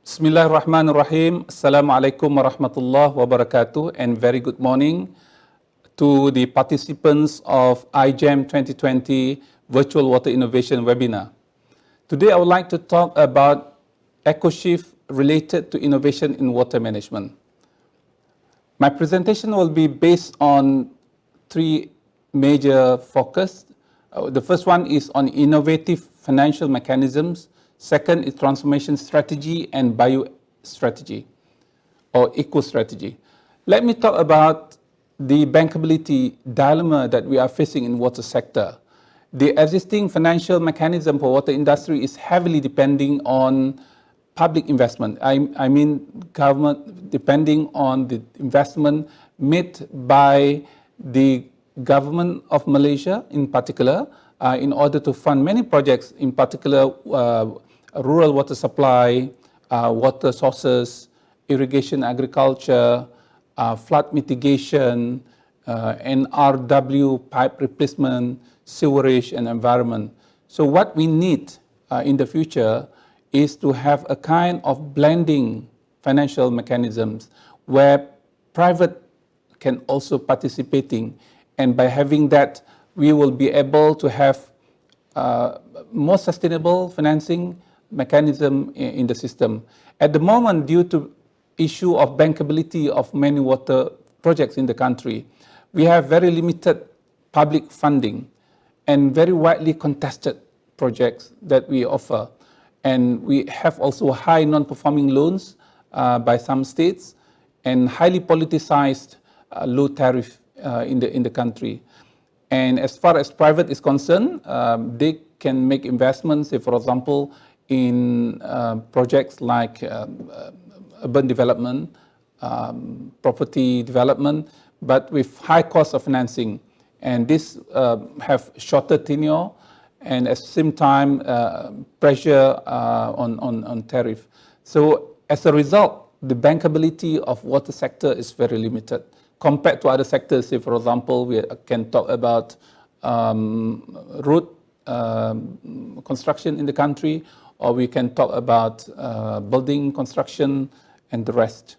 Bismillahirrahmanirrahim. Assalamualaikum warahmatullahi wabarakatuh, and very good morning to the participants of IGEM 2020 Virtual Water Innovation Webinar. Today I would like to talk about Ecoshift related to innovation in water management. My presentation will be based on three major focus. The first one is on innovative financial mechanisms. Second is transformation strategy and bio strategy or eco strategy. Let me talk about the bankability dilemma that we are facing in water sector. The existing financial mechanism for water industry is heavily depending on public investment. I mean government, depending on the investment made by the government of Malaysia in particular, in order to fund many projects, in particular rural water supply, water sources, irrigation agriculture, flood mitigation, NRW pipe replacement, sewerage and environment. So what we need in the future is to have a kind of blending financial mechanisms where private can also participating, and by having that we will be able to have more sustainable financing mechanism in the system. At the moment, due to issue of bankability of many water projects in the country, we have very limited public funding and very widely contested projects that we offer. And we have also high non-performing loans by some states and highly politicized low tariff in the country. And as far as private is concerned, they can make investments, say for example, in projects like urban development, property development, but with high cost of financing. And this have shorter tenure and at the same time pressure on tariff. So as a result, the bankability of water sector is very limited compared to other sectors. Say for example, we can talk about road construction in the country, or we can talk about building construction and the rest.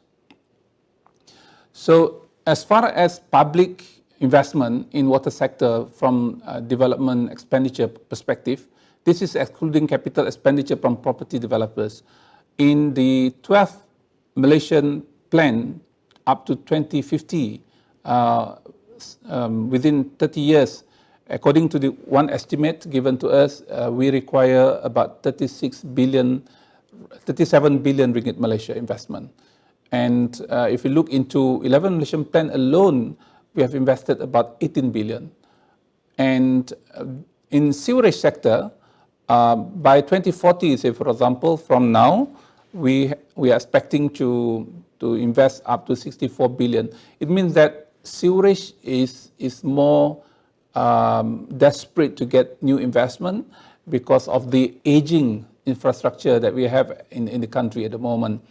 So as far as public investment in water sector from a development expenditure perspective, this is excluding capital expenditure from property developers. In the 12th Malaysian plan up to 2050, within 30 years, according to the one estimate given to us, we require about 37 billion ringgit Malaysia investment. And if you look into 11 Malaysian plan alone, we have invested about 18 billion. And in sewerage sector, by 2040, say for example, from now, we are expecting to invest up to 64 billion. It means that sewerage is more desperate to get new investment because of the aging infrastructure that we have in the country at the moment.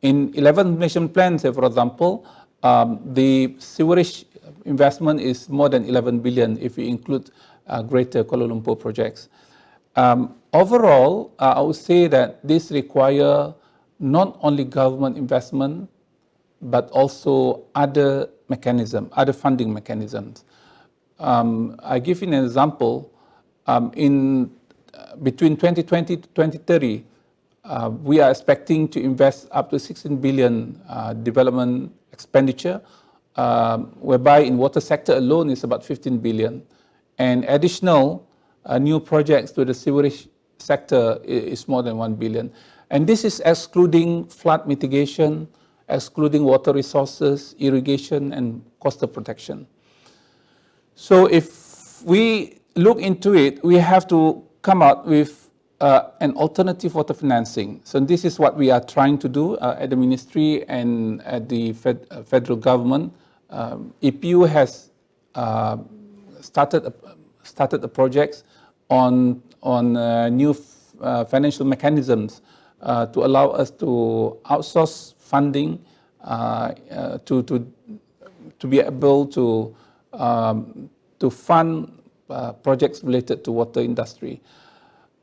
In 11 Malaysian plans, say for example, the sewerage investment is more than 11 billion if we include Greater Kuala Lumpur projects. Overall, I would say that this require not only government investment, but also other mechanisms, other funding mechanisms. I give you an example. Between 2020 to 2030, we are expecting to invest up to 16 billion development expenditure, whereby in water sector alone is about 15 billion. And additional new projects to the sewerage sector is more than 1 billion. And this is excluding flood mitigation, excluding water resources, irrigation, and coastal protection. So if we look into it, we have to come out with an alternative water financing. So this is what we are trying to do at the ministry and at the federal government. EPU has started the projects on new financial mechanisms to allow us to outsource funding to be able to fund projects related to water industry.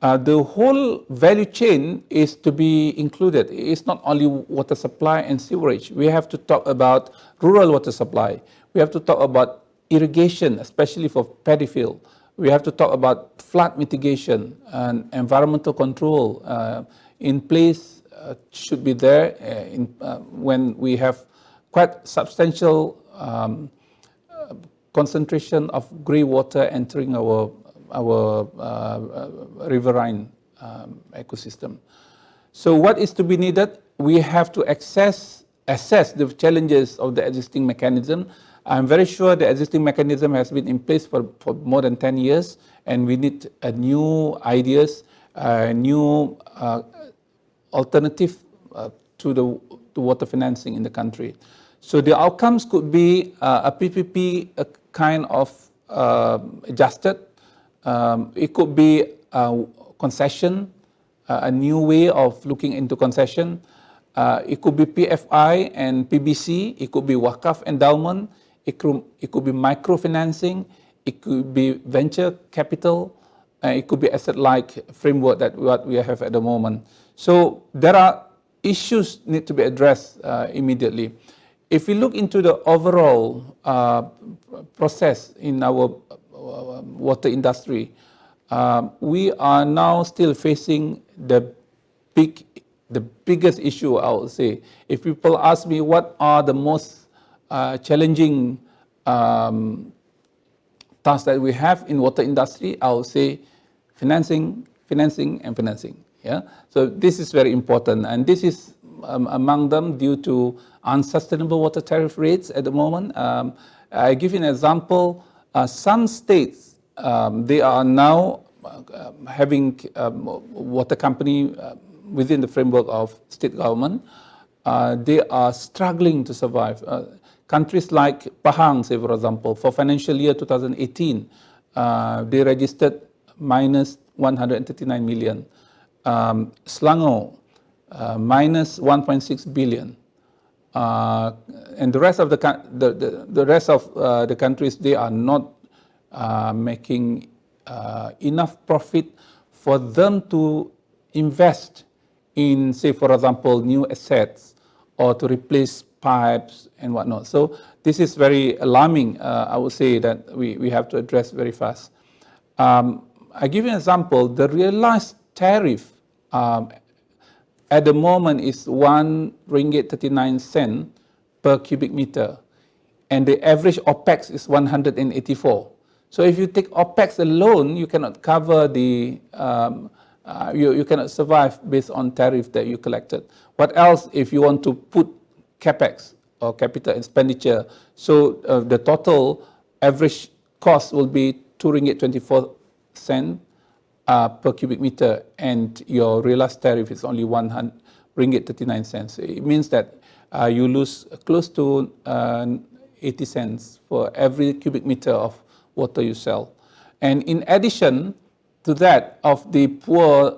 The whole value chain is to be included. It's not only water supply and sewerage. We have to talk about rural water supply. We have to talk about irrigation, especially for paddy field. We have to talk about flood mitigation and environmental control in place should be there when we have quite substantial concentration of grey water entering our riverine ecosystem. So what is to be needed? We have to assess the challenges of the existing mechanism. I'm very sure the existing mechanism has been in place for more than 10 years, and we need new ideas, new alternative to water financing in the country. So the outcomes could be a PPP kind of adjusted. It could be a concession, a new way of looking into concession. It could be PFI and PBC. It could be Wakaf endowment. It could be microfinancing. It could be venture capital. It could be asset-like framework that what we have at the moment. So there are issues need to be addressed immediately. If we look into the overall process in our water industry, we are now still facing the biggest issue, I would say. If people ask me what are the most challenging tasks that we have in water industry, I will say financing, and financing. Yeah, so this is very important, and this is among them due to unsustainable water tariff rates at the moment. I give you an example. Some states they are now having water company within the framework of state government. They are struggling to survive. Countries like Pahang, say for example, for financial year 2018, they registered minus 139 million. Selangor, minus 1.6 billion. And the rest of the countries, they are not making enough profit for them to invest in, say for example, new assets or to replace pipes and whatnot. So this is very alarming. I would say that we have to address very fast. I give you an example. The realized tariff at the moment is 1 ringgit 39 cent per cubic meter, and the average OPEX is 184. So if you take OPEX alone, you cannot cover the, you cannot survive based on tariff that you collected. What else if you want to put CAPEX or capital expenditure? So the total average cost will be 2 ringgit 24 cent per cubic meter, and your realized tariff is only 1 ringgit 39 cents. It means that you lose close to 80 cents for every cubic meter of water you sell. And in addition to that, of the poor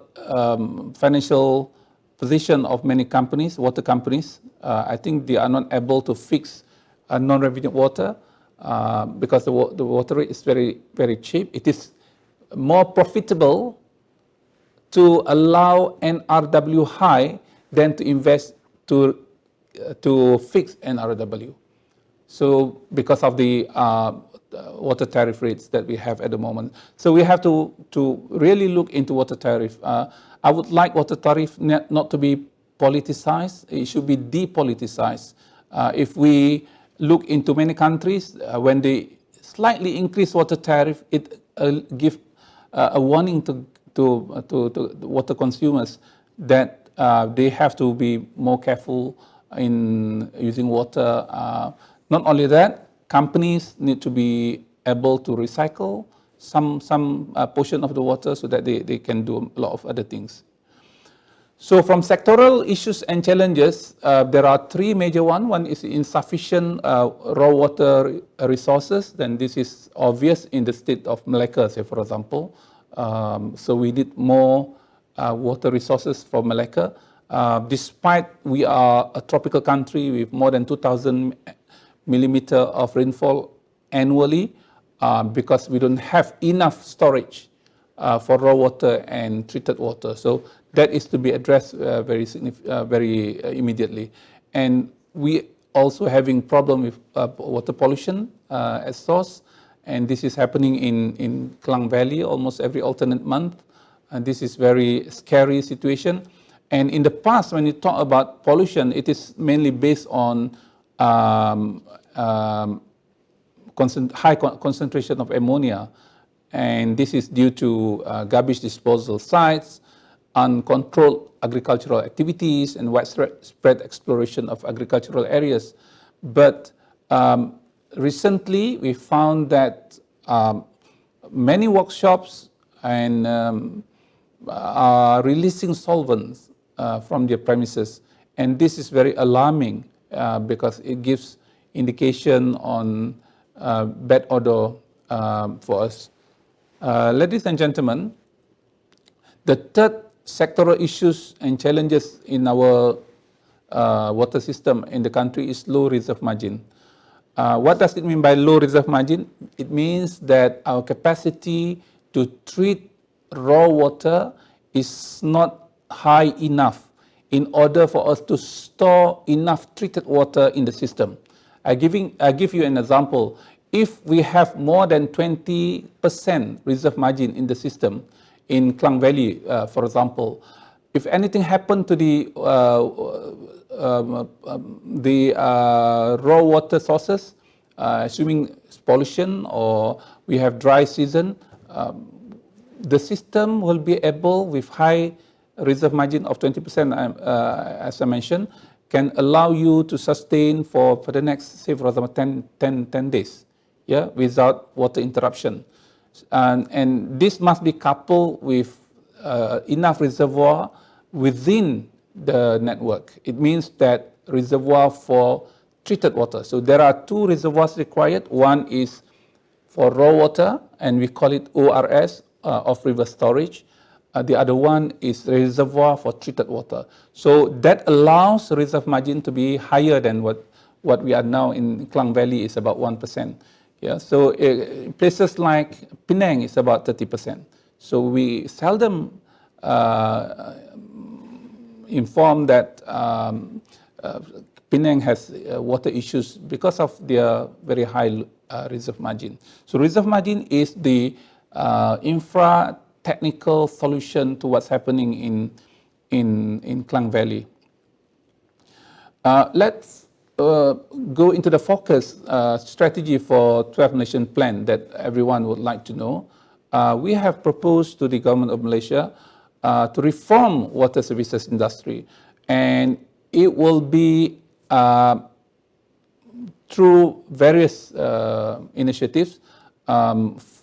financial position of many companies, water companies, I think they are not able to fix non-revenue water because the water rate is very, very cheap. It is more profitable to allow NRW high than to invest to fix NRW. So because of the water tariff rates that we have at the moment. So we have to really look into water tariff. I would like water tariff not to be politicized. It should be depoliticized. If we look into many countries, when they slightly increase water tariff, it gives a warning to water consumers that they have to be more careful in using water. Not only that, companies need to be able to recycle some portion of the water so that they can do a lot of other things. So from sectoral issues and challenges, there are three major ones. One is insufficient raw water resources. Then this is obvious in the state of Malacca, say for example. So we need more water resources for Malacca. Despite we are a tropical country with more than 2,000 millimeter of rainfall annually, because we don't have enough storage for raw water and treated water. So that is to be addressed very immediately. And we also having problem with water pollution as source, and this is happening in Klang Valley almost every alternate month. And this is very scary situation. And in the past, when you talk about pollution, it is mainly based on high concentration of ammonia. And this is due to garbage disposal sites, uncontrolled agricultural activities, and widespread exploration of agricultural areas. But recently, we found that many workshops and are releasing solvents from their premises. And this is very alarming because it gives indication on bad odor for us. Ladies and gentlemen, the third sectoral issues and challenges in our water system in the country is low reserve margin. What does it mean by low reserve margin? It means that our capacity to treat raw water is not high enough in order for us to store enough treated water in the system. I give you an example. If we have more than 20% reserve margin in the system, in Klang Valley, for example, if anything happened to the raw water sources, assuming pollution or we have dry season, the system will be able, with high reserve margin of 20%, as I mentioned, can allow you to sustain for the next, say, for example, 10 days, yeah, without water interruption. And this must be coupled with enough reservoir within the network. It means that reservoir for treated water. So there are two reservoirs required. One is for raw water, and we call it ORS, off-river storage. The other one is reservoir for treated water. So that allows reserve margin to be higher than what we are now in Klang Valley is about 1%. Yeah, so places like Penang is about 30%. So we seldom inform that Penang has water issues because of their very high reserve margin. So reserve margin is the infra-technical solution to what's happening in Klang Valley. Let's go into the focus strategy for 12 Nation Plan that everyone would like to know. We have proposed to the government of Malaysia to reform water services industry, and it will be through various initiatives.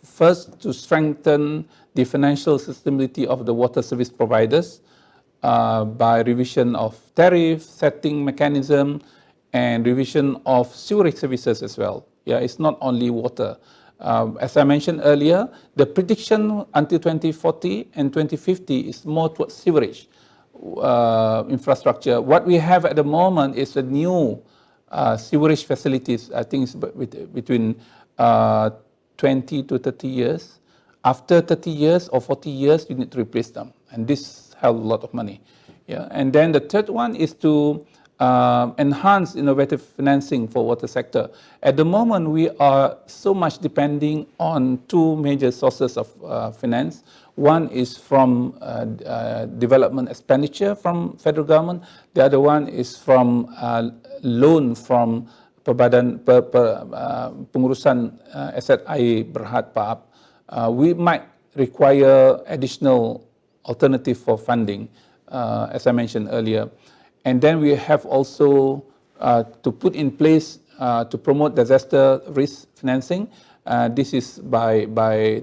First, to strengthen the financial sustainability of the water service providers by revision of tariff setting mechanism and revision of sewerage services as well. Yeah, it's not only water. As I mentioned earlier, the prediction until 2040 and 2050 is more towards sewerage infrastructure. What we have at the moment is a new sewerage facilities. I think it's between 20 to 30 years. After 30 years or 40 years, you need to replace them. And this has a lot of money. Yeah. And then the third one is to enhance innovative financing for water sector. At the moment, we are so much depending on two major sources of finance. One is from development expenditure from federal government. The other one is from loan from Pengurusan Aset Air Berhad PAAP. We might require additional alternative for funding, as I mentioned earlier. And then we have also to put in place to promote disaster risk financing. This is by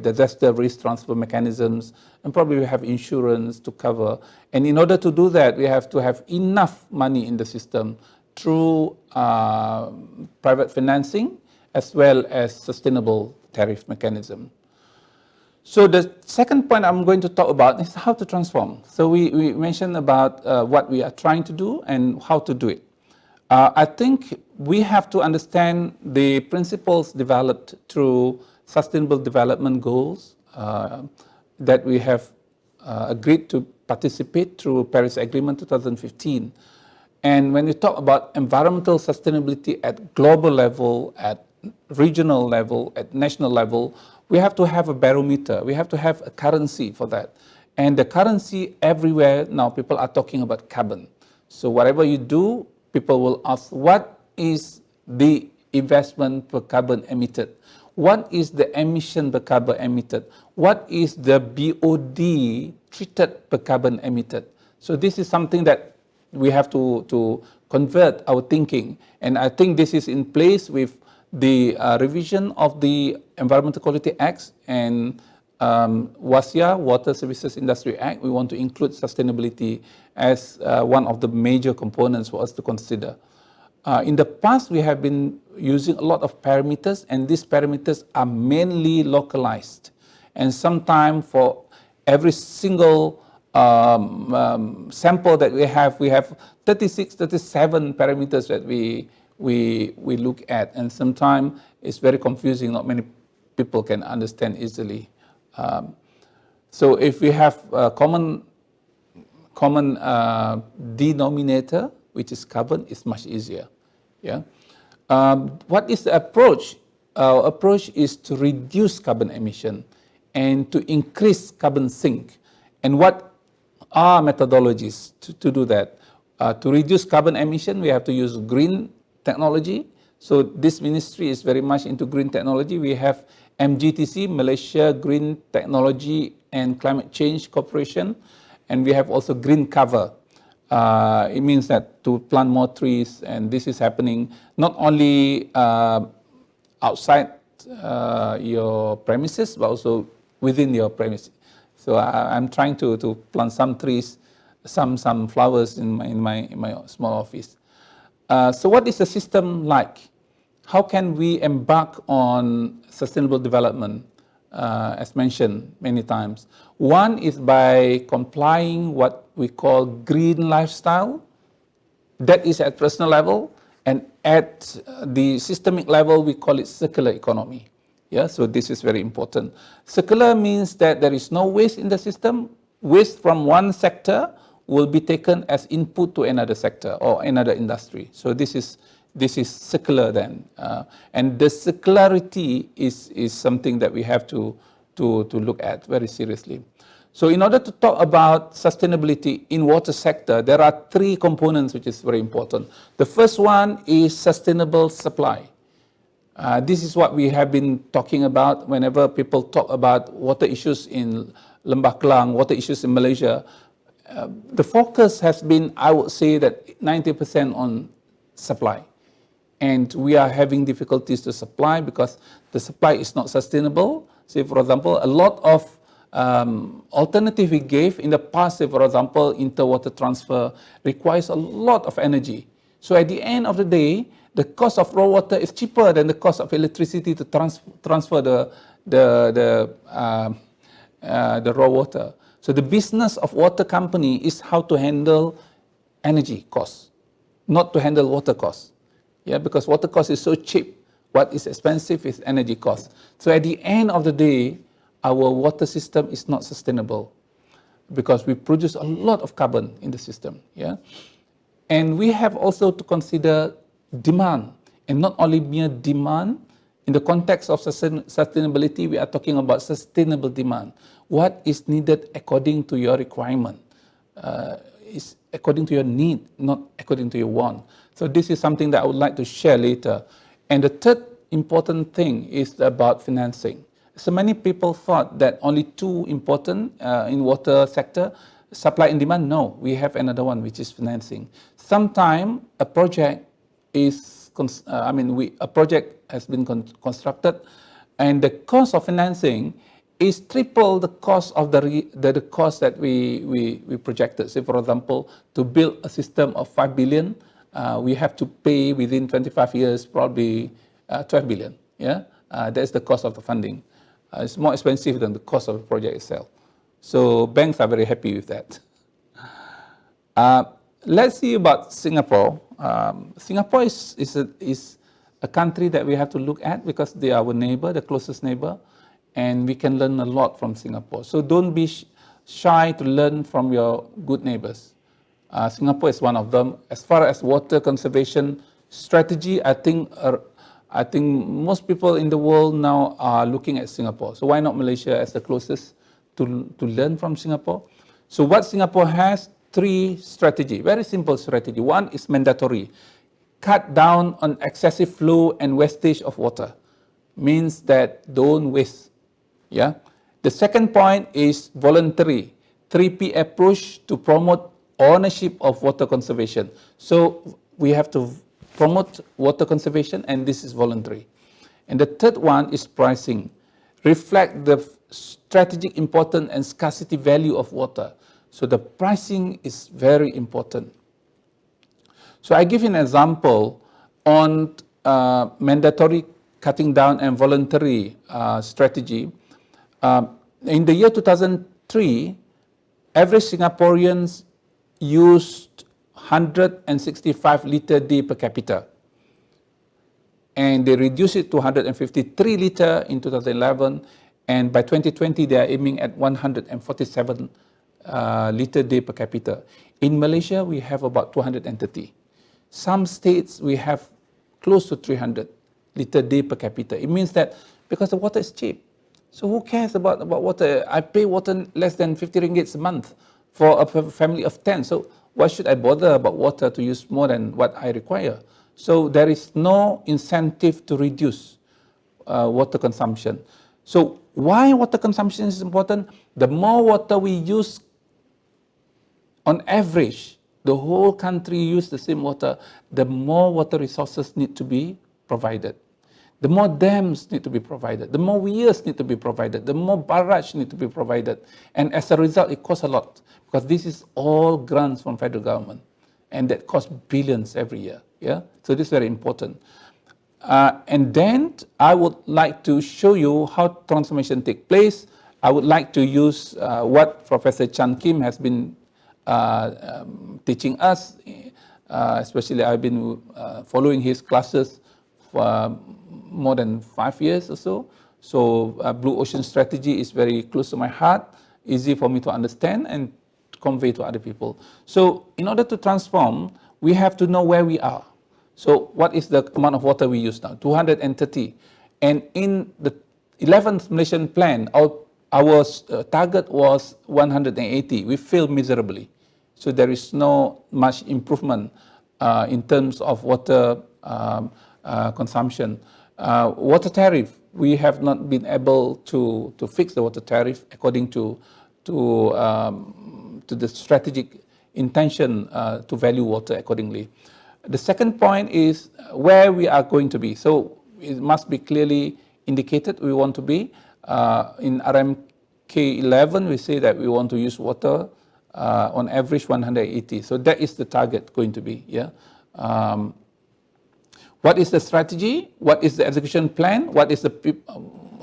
disaster risk transfer mechanisms, and probably we have insurance to cover. And in order to do that, we have to have enough money in the system through private financing as well as sustainable tariff mechanism. So the second point I'm going to talk about is how to transform. So we mentioned about what we are trying to do and how to do it. I think we have to understand the principles developed through Sustainable Development Goals, that we have agreed to participate through Paris Agreement 2015. And when you talk about environmental sustainability at global level, at regional level, at national level, we have to have a barometer. We have to have a currency for that. And the currency everywhere now, people are talking about carbon. So whatever you do, people will ask, what is the investment per carbon emitted? What is the emission per carbon emitted? What is the BOD treated per carbon emitted? So this is something that we have to convert our thinking. And I think this is in place with the revision of the Environmental Quality Acts and WASIA, Water Services Industry Act. We want to include sustainability as one of the major components for us to consider. In the past, we have been using a lot of parameters, and these parameters are mainly localized. And sometimes for every single sample that we have 36, 37 parameters that we look at, and sometimes it's very confusing. Not many people can understand easily. So if we have a common denominator, which is carbon, it's much easier. Yeah. What is the approach? Our approach is to reduce carbon emission and to increase carbon sink. And what are methodologies to do that? To reduce carbon emission, we have to use green technology. So this ministry is very much into green technology. We have MGTC, Malaysia Green Technology and Climate Change Corporation, and we have also green cover. It means that to plant more trees, and this is happening not only outside your premises, but also within your premises. So I'm trying to plant some trees, some flowers in my small office. So what is the system like? How can we embark on sustainable development, as mentioned many times? One is by complying what we call green lifestyle. That is at personal level, and at the systemic level, we call it circular economy. Yeah, so this is very important. Circular means that there is no waste in the system. Waste from one sector will be taken as input to another sector or another industry. So this is circular then, and the circularity is something that we have to look at very seriously. So in order to talk about sustainability in water sector, there are three components which is very important. The first one is sustainable supply. This is what we have been talking about whenever people talk about water issues in Lembah Kelang, water issues in Malaysia. The focus has been, I would say, that 90% on supply. And we are having difficulties to supply because the supply is not sustainable. Say, for example, a lot of alternative we gave in the past, say, for example, interwater transfer requires a lot of energy. So at the end of the day, the cost of raw water is cheaper than the cost of electricity to transfer the raw water. So the business of water company is how to handle energy costs, not to handle water costs. Yeah, because water cost is so cheap. What is expensive is energy cost. So at the end of the day, our water system is not sustainable because we produce a lot of carbon in the system. Yeah, and we have also to consider demand, and not only mere demand. In the context of sustainability, we are talking about sustainable demand. What is needed according to your requirement? Is according to your need, not according to your want. So this is something that I would like to share later. And the third important thing is about financing. So many people thought that only two important in water sector, supply and demand. No, we have another one, which is financing. Sometimes a project is, a project has been constructed, and the cost of financing is triple the cost of the cost that we projected. Say, for example, to build a system of 5 billion, we have to pay within 25 years probably 12 billion. Yeah, that's the cost of the funding. It's more expensive than the cost of the project itself. So banks are very happy with that. Let's see about Singapore. Singapore is a country that we have to look at because they are our neighbor, the closest neighbor. and we can learn a lot from Singapore. So don't be shy to learn from your good neighbors. Singapore is one of them. As far as water conservation strategy, I think most people in the world now are looking at Singapore. So why not Malaysia as the closest to learn from Singapore? So what Singapore has, 3 strategy, very simple strategy. One is mandatory. Cut down on excessive flow and wastage of water. Means that don't waste. Yeah. The second point is voluntary. 3P approach to promote ownership of water conservation. So we have to promote water conservation, and this is voluntary. And the third one is pricing. Reflect the strategic importance and scarcity value of water. So the pricing is very important. So I give you an example on mandatory cutting down and voluntary strategy. In the year 2003, average Singaporeans used 165 litre a day per capita. And they reduced it to 153 litre in 2011. And by 2020, they are aiming at 147 litre a day per capita. In Malaysia, we have about 230. Some states, we have close to 300 litre a day per capita. It means that because the water is cheap. So who cares about water? I pay water less than 50 ringgit a month for a family of 10. So why should I bother about water to use more than what I require? So there is no incentive to reduce water consumption. So why water consumption is important? The more water we use, on average, the whole country use the same water, the more water resources need to be provided. The more dams need to be provided, the more weirs need to be provided, the more barrage need to be provided. And as a result, it costs a lot because this is all grants from federal government and that costs billions every year. Yeah, so this is very important. And then I would like to show you how transformation takes place. I would like to use what Professor Chan Kim has been teaching us, especially I've been following his classes for more than 5 years or so. So Blue Ocean Strategy is very close to my heart, easy for me to understand and to convey to other people. So in order to transform, we have to know where we are. So what is the amount of water we use now? 230. And in the 11th Malaysian plan, our target was 180. We failed miserably. So there is no much improvement in terms of water consumption. Water tariff, we have not been able to fix the water tariff according to the strategic intention to value water accordingly. The second point is where we are going to be. So it must be clearly indicated we want to be. In RMK 11, we say that we want to use water on average 180. So that is the target going to be. Yeah. What is the strategy? What is the execution plan? What is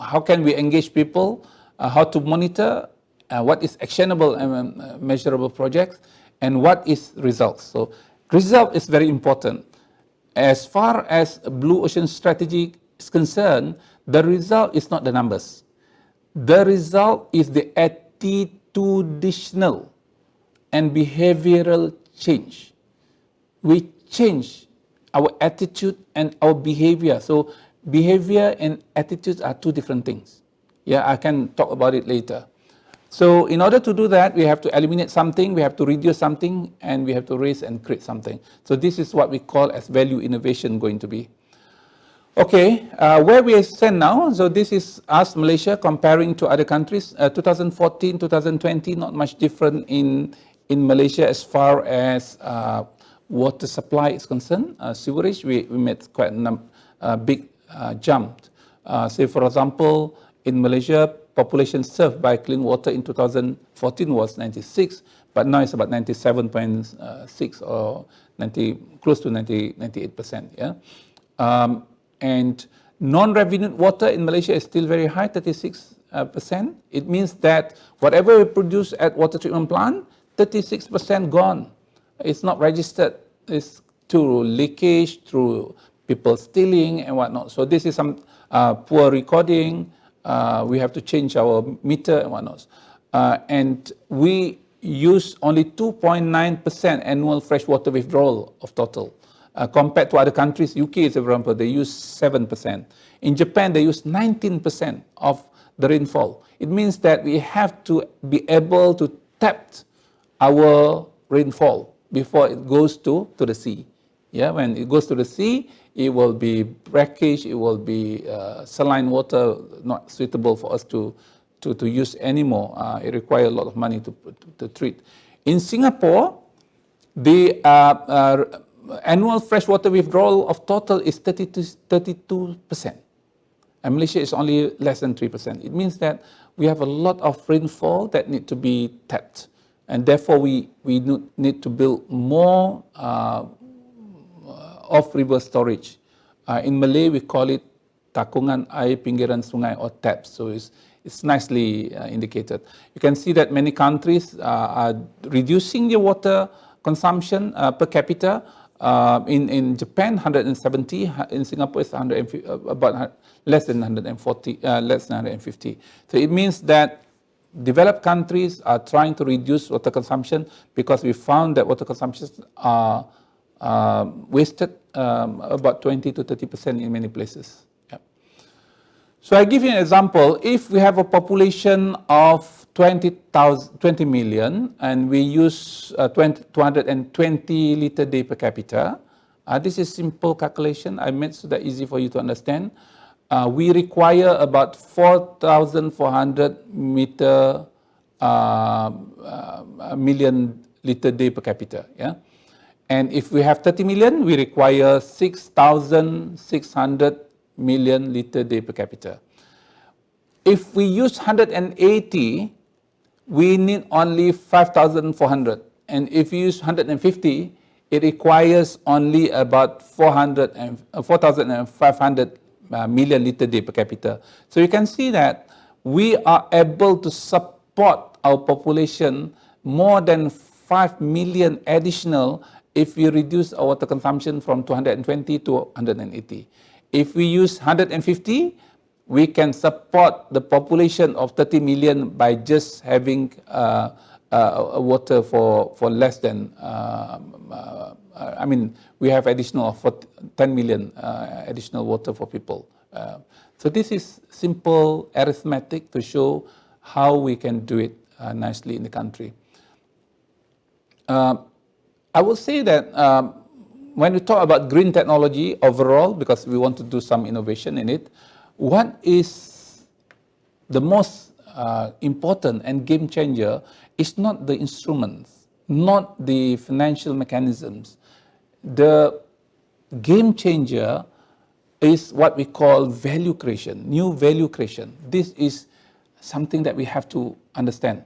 how can we engage people? How to monitor? What is actionable and measurable projects? And what is results? So result is very important. As far as Blue Ocean Strategy is concerned, the result is not the numbers. The result is the attitudinal and behavioral change. We change our attitude and our behavior. So behavior and attitudes are two different things. Yeah, I can talk about it later. So in order to do that, we have to eliminate something, we have to reduce something, and we have to raise and create something. So this is what we call as value innovation going to be. Okay, where we stand now, so this is us, Malaysia, comparing to other countries. 2014, 2020, not much different in Malaysia as far as water supply is concerned. Sewerage, we made quite a big jump. Say, for example, in Malaysia, population served by clean water in 2014 was 96, but now it's about 97.6 or close to 98%. Yeah, and non-revenue water in Malaysia is still very high, 36%. It means that whatever we produce at water treatment plant, 36% gone. It's not registered. It's through leakage, through people stealing and whatnot. So this is some poor recording, we have to change our meter and whatnot. And we use only 2.9% annual freshwater withdrawal of total. Compared to other countries, UK, for example, they use 7%. In Japan, they use 19% of the rainfall. It means that we have to be able to tap our rainfall before it goes to the sea. Yeah, when it goes to the sea, it will be brackish, it will be saline water, not suitable for us to use anymore. It requires a lot of money to treat. In Singapore, the annual freshwater withdrawal of total is 32%. And Malaysia is only less than 3%. It means that we have a lot of rainfall that need to be tapped. And therefore, we need to build more off-river storage. In Malay, we call it takungan air pinggiran sungai, or taps. So it's nicely indicated. You can see that many countries are reducing their water consumption per capita. In Japan, 170. In Singapore, it's about less than 140, less than 150. So it means that developed countries are trying to reduce water consumption because we found that water consumption are wasted about 20 to 30% in many places. Yep. So I give you an example. If we have a population of 20 million and we use 220 liter day per capita, this is simple calculation. I made so that easy for you to understand. We require about 4,400 million liter day per capita. Yeah? And if we have 30 million, we require 6,600 million liter day per capita. If we use 180, we need only 5,400. And if you use 150, it requires only about 4,500 million liter day per capita. So you can see that we are able to support our population more than 5 million additional if we reduce our water consumption from 220 to 180. If we use 150, we can support the population of 30 million by just having water for less than, we have additional for 10 million additional water for people. So this is simple arithmetic to show how we can do it nicely in the country. I will say that when we talk about green technology overall, because we want to do some innovation in it, what is the most important and game changer is not the instruments, not the financial mechanisms. The game changer is what we call value creation, new value creation. This is something that we have to understand.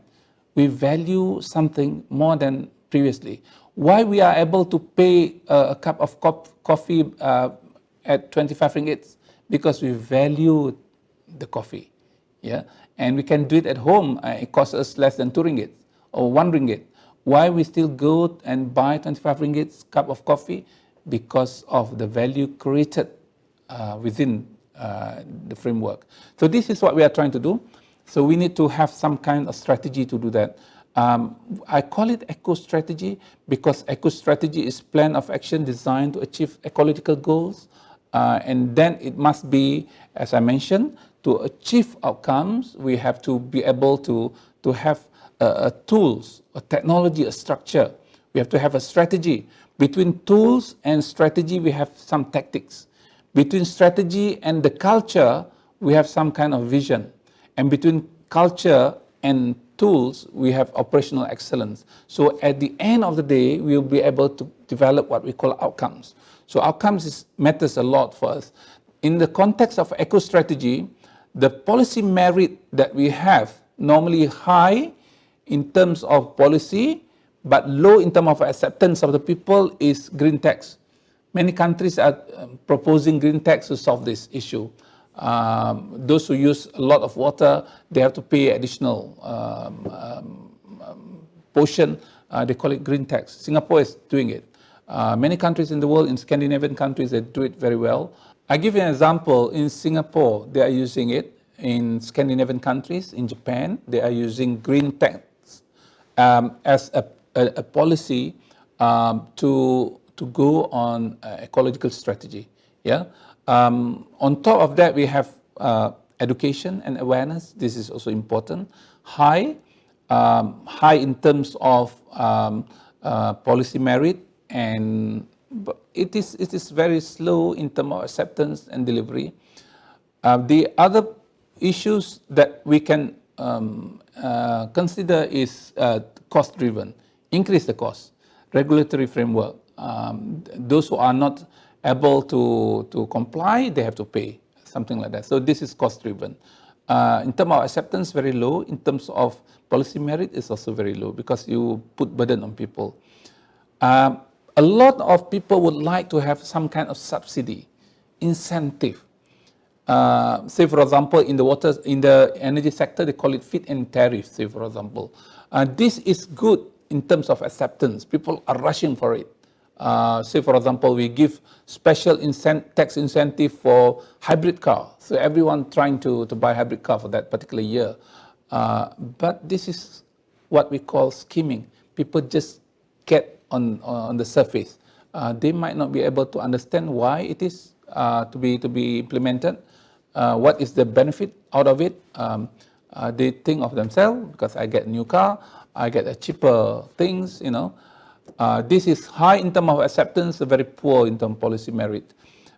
We value something more than previously. Why we are able to pay a cup of coffee at 25 ringgit? Because we value the coffee, yeah? And we can do it at home. It costs us less than 2 ringgit or 1 ringgit. Why we still go and buy 25 ringgit cup of coffee? Because of the value created within the framework. So this is what we are trying to do. So we need to have some kind of strategy to do that. I call it eco-strategy because eco-strategy is plan of action designed to achieve ecological goals. And then it must be, as I mentioned, to achieve outcomes, we have to be able to have tools, a technology, a structure. We have to have a strategy. Between tools and strategy, we have some tactics. Between strategy and the culture, we have some kind of vision. And between culture and tools, we have operational excellence. So at the end of the day, we'll be able to develop what we call outcomes. So outcomes matters a lot for us. In the context of eco-strategy, the policy merit that we have, normally high in terms of policy, but low in terms of acceptance of the people, is green tax. Many countries are proposing green tax to solve this issue. Those who use a lot of water, they have to pay additional portion. They call it green tax. Singapore is doing it. Many countries in the world, in Scandinavian countries, they do it very well. I give you an example. In Singapore, they are using it. in Scandinavian countries, in Japan, they are using green tax as a policy to go on ecological strategy. Yeah. On top of that, we have education and awareness. This is also important. High in terms of policy merit, and it is very slow in terms of acceptance and delivery. The other issues that we can consider is cost-driven, increase the cost, regulatory framework. Those who are not able to comply, they have to pay, something like that. So this is cost-driven. In terms of acceptance, very low. In terms of policy merit, it's also very low because you put burden on people. A lot of people would like to have some kind of subsidy, incentive. Say for example, in the energy sector, they call it feed-in tariff, say for example. This is good in terms of acceptance. People are rushing for it. Say for example, we give special tax incentive for hybrid car. So everyone trying to buy hybrid car for that particular year. But this is what we call skimming. People just get on the surface. They might not be able to understand why it is to be implemented. What is the benefit out of it? They think of themselves, because I get a new car, I get a cheaper things, you know. This is high in terms of acceptance, very poor in terms of policy merit.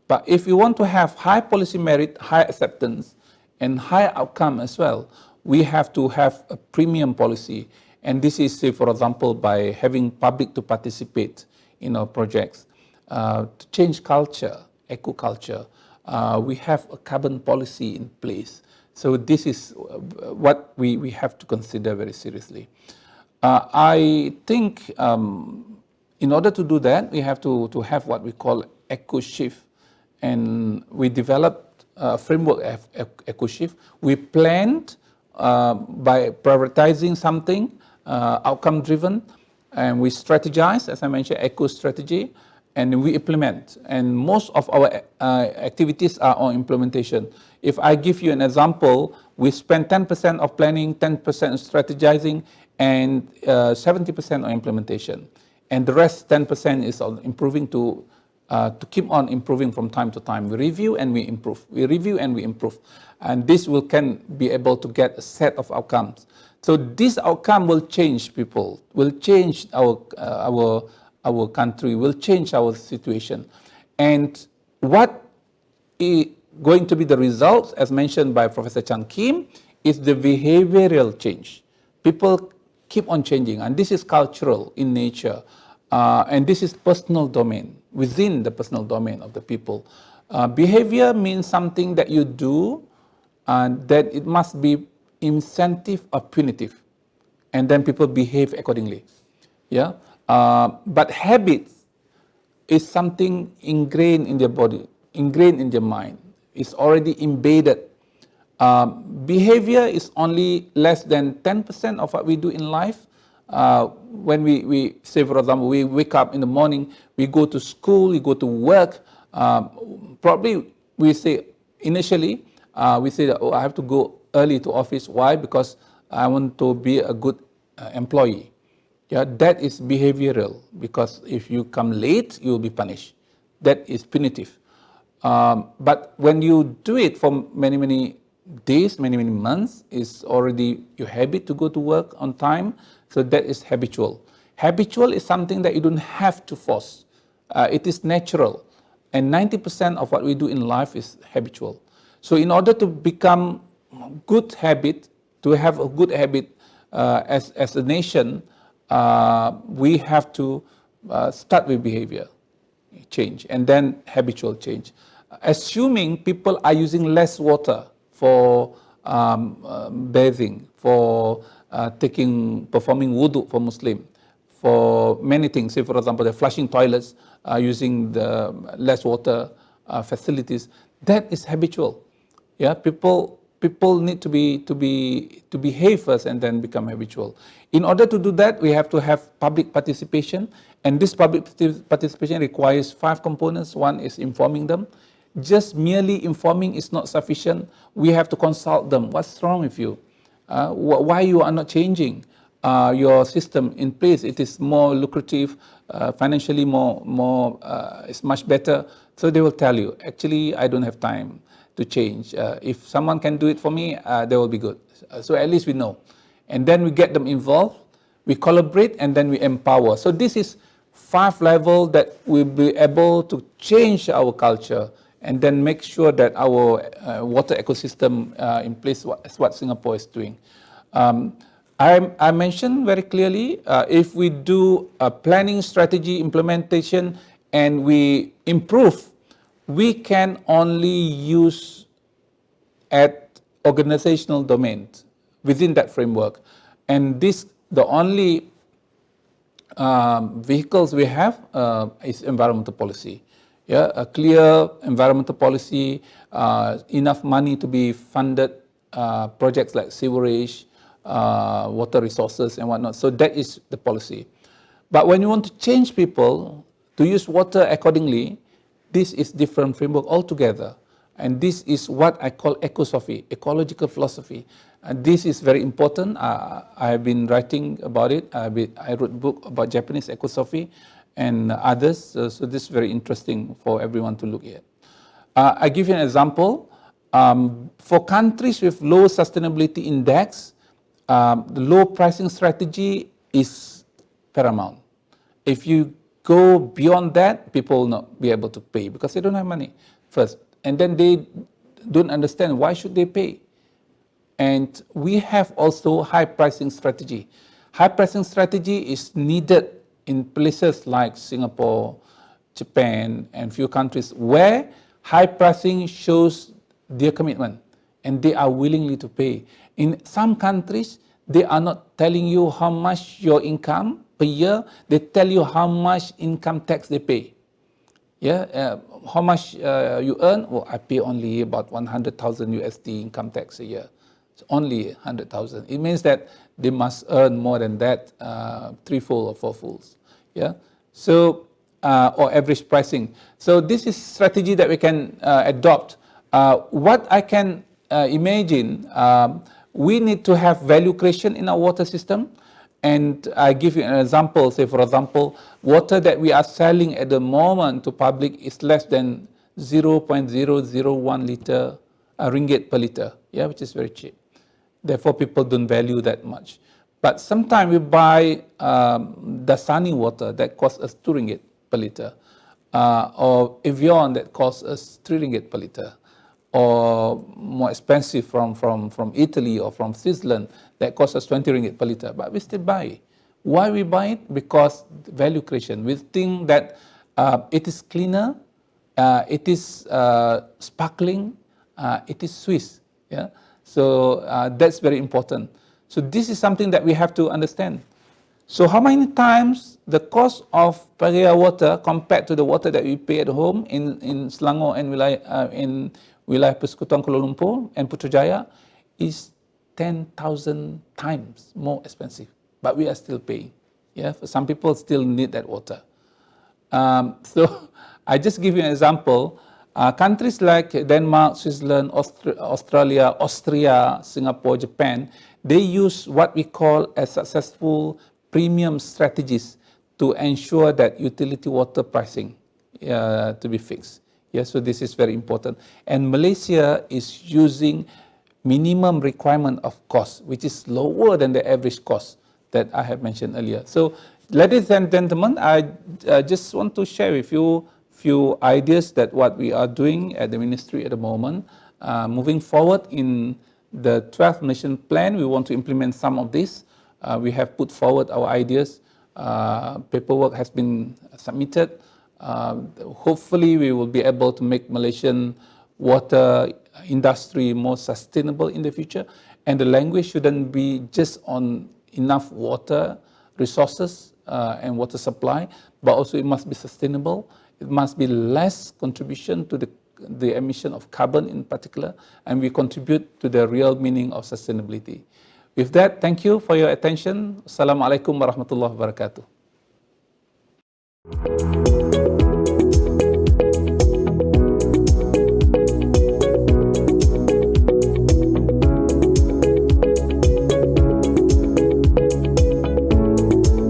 But if you want to have high policy merit, high acceptance, and high outcome as well, we have to have a premium policy. And this is, say, for example, by having public to participate in our projects, to change culture, eco-culture. We have a carbon policy in place. So this is what we have to consider very seriously. I think in order to do that, we have to have what we call Ecoshift. And we developed a framework of Ecoshift. We planned by prioritizing something, outcome-driven, and we strategize, as I mentioned, eco strategy, and we implement. And most of our activities are on implementation. If I give you an example, we spend 10% of planning, 10% strategizing, and 70% on implementation. And the rest, 10%, is on improving to keep on improving from time to time. We review and we improve. We review and we improve. And this can be able to get a set of outcomes. So this outcome will change people, will change our country, will change our situation. And what is going to be the results, as mentioned by Professor Chan Kim, is the behavioral change. People keep on changing, and this is cultural in nature, and this is personal domain, within the personal domain of the people. Behavior means something that you do, and that it must be incentive or punitive, and then people behave accordingly. Yeah. But habits is something ingrained in their body, ingrained in their mind. It's already embedded. Behavior is only less than 10% of what we do in life. When we say, for example, we wake up in the morning, we go to school, we go to work. Probably we say, initially, we say that, oh, I have to go early to office. Why? Because I want to be a good employee. Yeah, that is behavioral, because if you come late, you will be punished. That is punitive. But when you do it for many, many days, many, many months, it's already your habit to go to work on time. So that is habitual. Habitual is something that you don't have to force. It is natural. And 90% of what we do in life is habitual. So in order to become good habit, to have a good habit as a nation, we have to start with behavior change and then habitual change. Assuming people are using less water for bathing, for performing wudu for Muslim, for many things. Say, for example, the flushing toilets, using the less water facilities. That is habitual. Yeah, people need to behave first and then become habitual. In order to do that, we have to have public participation, and this public participation requires 5 components. One is informing them, Just merely informing is not sufficient. We have to consult them. What's wrong with you? Why you are not changing your system in place? It is more lucrative, financially it's much better. So they will tell you, actually, I don't have time to change. If someone can do it for me, they will be good. So at least we know. And then we get them involved, we collaborate, and then we empower. So this is 5 levels that we'll be able to change our culture and then make sure that our water ecosystem in place is what Singapore is doing. I mentioned very clearly, if we do a planning strategy implementation and we improve, we can only use at organizational domains within that framework. And this, the only vehicles we have is environmental policy. Yeah, a clear environmental policy, enough money to be funded projects like sewerage, water resources and whatnot. So that is the policy. But when you want to change people to use water accordingly, this is different framework altogether. And this is what I call ecosophy, ecological philosophy. And this is very important. I have been writing about it. I wrote a book about Japanese ecosophy and others. So this is very interesting for everyone to look at. I give you an example. For countries with low sustainability index, the low pricing strategy is paramount. If you go beyond that, people will not be able to pay because they don't have money first. And then they don't understand why should they pay. And we have also high pricing strategy. High pricing strategy is needed in places like Singapore, Japan, and few countries where high pricing shows their commitment and they are willingly to pay. In some countries, they are not telling you how much your income per year, they tell you how much income tax they pay. Yeah, how much you earn? Well, I pay only about 100,000 USD income tax a year. It's only 100,000. It means that they must earn more than that, threefold or fourfolds. Yeah, so or average pricing. So this is strategy that we can adopt. What I can imagine, we need to have value creation in our water system. And I give you an example, say for example, water that we are selling at the moment to public is less than 0.001 liter, ringgit per liter, yeah, which is very cheap. Therefore, people don't value that much. But sometimes we buy Dasani water that costs us 2 ringgit per liter, or Evian that costs us 3 ringgit per liter, or more expensive from Italy or from Switzerland that costs us 20 ringgit per liter, but we still buy it. Why we buy it? Because value creation. We think that it is cleaner, it is sparkling, it is Swiss. Yeah, so that's very important. So this is something that we have to understand. So how many times the cost of Paria water compared to the water that we pay at home in Selangor and in Wilayah Persekutuan Kuala Lumpur and Putrajaya is 10,000 times more expensive, but we are still paying. Yeah, for some people still need that water. So I just give you an example. Countries like Denmark, Switzerland, Australia, Austria, Singapore, Japan, they use what we call as successful premium strategies to ensure that utility water pricing to be fixed. Yeah, so this is very important. And Malaysia is using minimum requirement of cost, which is lower than the average cost that I have mentioned earlier. So, ladies and gentlemen, I just want to share with you few ideas that what we are doing at the ministry at the moment. Moving forward in the 12th Nation Plan, we want to implement some of this. We have put forward our ideas. Paperwork has been submitted. Hopefully, we will be able to make Malaysian water industry more sustainable in the future. And the language shouldn't be just on enough water resources and water supply, but also it must be sustainable. It must be less contribution to the emission of carbon in particular, and we contribute to the real meaning of sustainability. With that, thank you for your attention. Assalamualaikum warahmatullahi wabarakatuh.